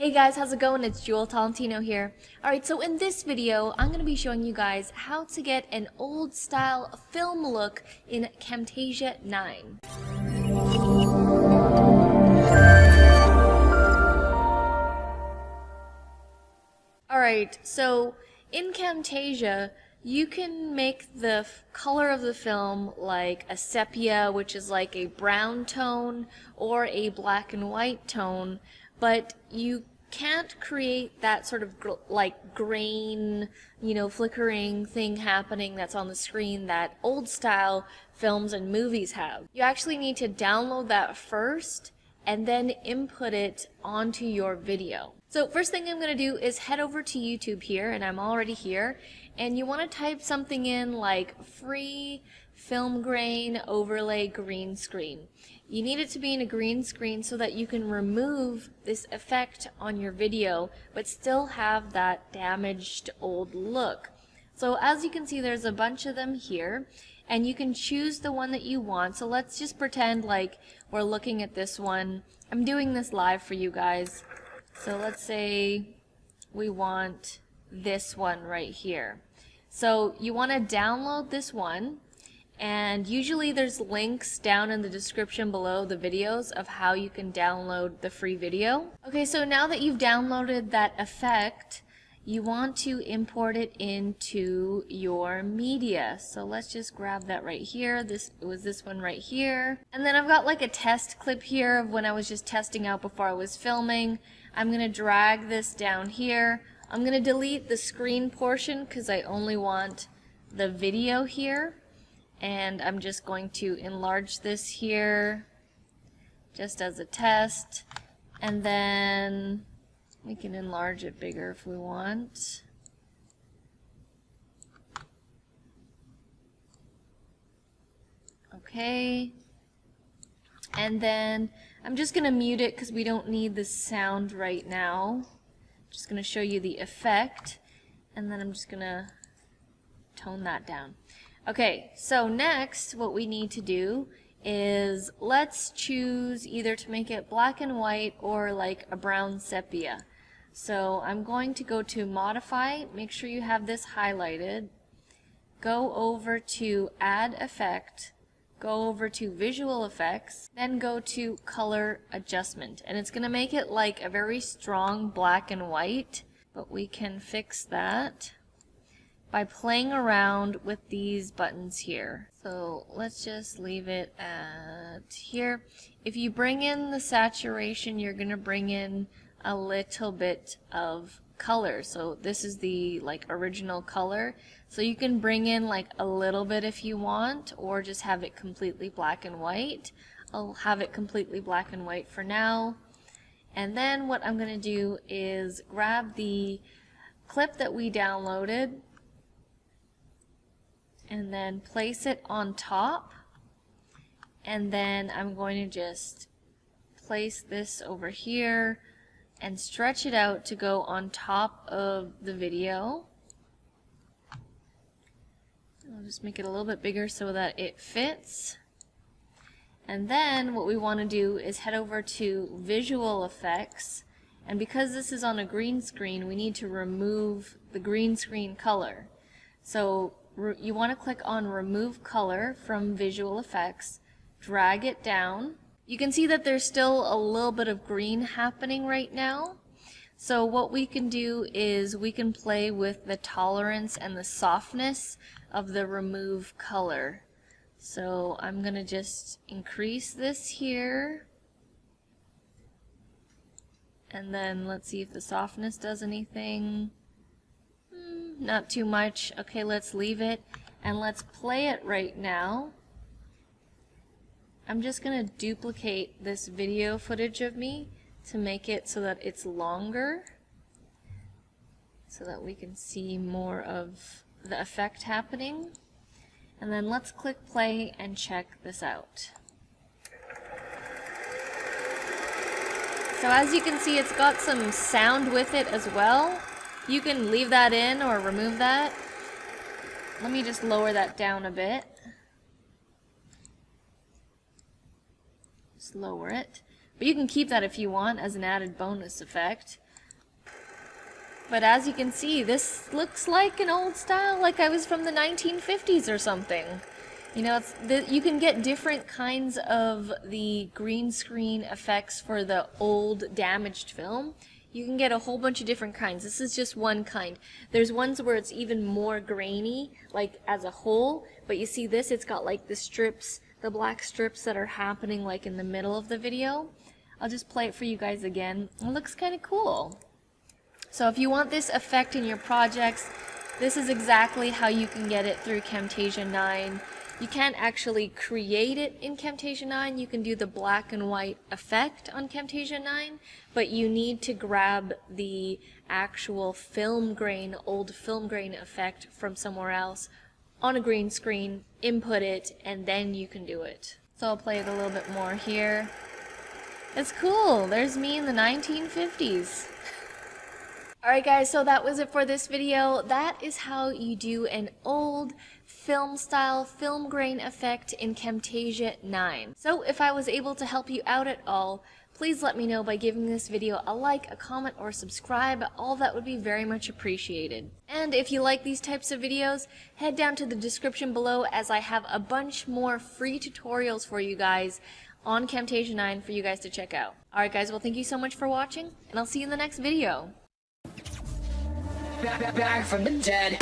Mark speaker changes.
Speaker 1: Hey guys, how's it going? It's Jewel Tolentino here. Alright, so in this video, I'm going to be showing you guys how to get an old style film look in Camtasia 9. Alright, so in Camtasia, you can make the color of the film like a sepia, which is like a brown tone, or a black and white tone, but you can't create that sort of like grain, flickering thing happening that's on the screen that old style films and movies have. You actually need to download that first and then input it onto your video. So first thing I'm going to do is head over to YouTube here, and I'm already here, and you want to type something in like free film grain overlay green screen. You need it to be in a green screen so that you can remove this effect on your video but still have that damaged old look. So as you can see, there's a bunch of them here, and you can choose the one that you want. So let's just pretend like we're looking at this one. I'm doing this live for you guys. So let's say we want this one right here. So you want to download this one, and usually there's links down in the description below the videos of how you can download the free video. Okay, so now that you've downloaded that effect, you want to import it into your media. So let's just grab that right here. It was this one right here. And then I've got like a test clip here of when I was just testing out before I was filming. I'm going to drag this down here. I'm going to delete the screen portion because I only want the video here. And I'm just going to enlarge this here just as a test. And then we can enlarge it bigger if we want. Okay. And then I'm just going to mute it because we don't need the sound right now. Just going to show you the effect, and then I'm just going to tone that down. Okay, so next what we need to do is let's choose either to make it black and white or like a brown sepia. So I'm going to go to modify, make sure you have this highlighted, go over to add effect, go over to visual effects, then go to color adjustment, and it's going to make it like a very strong black and white, but we can fix that by playing around with these buttons here. So let's just leave it at here. If you bring in the saturation, you're going to bring in a little bit of color. So this is the like original color. So you can bring in like a little bit if you want, or just have it completely black and white. I'll have it completely black and white for now. And then what I'm going to do is grab the clip that we downloaded and then place it on top, and then I'm going to just place this over here and stretch it out to go on top of the video. I'll just make it a little bit bigger so that it fits. And then what we want to do is head over to visual effects, and because this is on a green screen, we need to remove the green screen color. So you want to click on remove color from visual effects, drag it down. You can see that there's still a little bit of green happening right now. So what we can do is we can play with the tolerance and the softness of the remove color. So I'm going to just increase this here. And then let's see if the softness does anything. Not too much. Okay, let's leave it and let's play it right now. I'm just going to duplicate this video footage of me to make it so that it's longer, so that we can see more of the effect happening. And then let's click play and check this out. So as you can see, it's got some sound with it as well. You can leave that in or remove that. Let me just lower that down a bit. Just lower it. But you can keep that if you want as an added bonus effect. But as you can see, this looks like an old style, like I was from the 1950s or something. You know, you can get different kinds of the green screen effects for the old damaged film. You can get a whole bunch of different kinds. This is just one kind. There's ones where it's even more grainy, like as a whole, but you see this, it's got like the strips, the black strips that are happening like in the middle of the video. I'll just play it for you guys again. It looks kind of cool. So if you want this effect in your projects, this is exactly how you can get it through Camtasia 9. You can't actually create it in Camtasia 9. You can do the black and white effect on Camtasia 9, but you need to grab the actual film grain, old film grain effect from somewhere else on a green screen, input it, and then you can do it. So I'll play it a little bit more here. It's cool. There's me in the 1950s. Alright guys, so that was it for this video. That is how you do an old film style film grain effect in Camtasia 9. So if I was able to help you out at all, please let me know by giving this video a like, a comment, or subscribe. All that would be very much appreciated. And if you like these types of videos, head down to the description below as I have a bunch more free tutorials for you guys on Camtasia 9 for you guys to check out. Alright guys, well thank you so much for watching, and I'll see you in the next video.
Speaker 2: Back from the dead.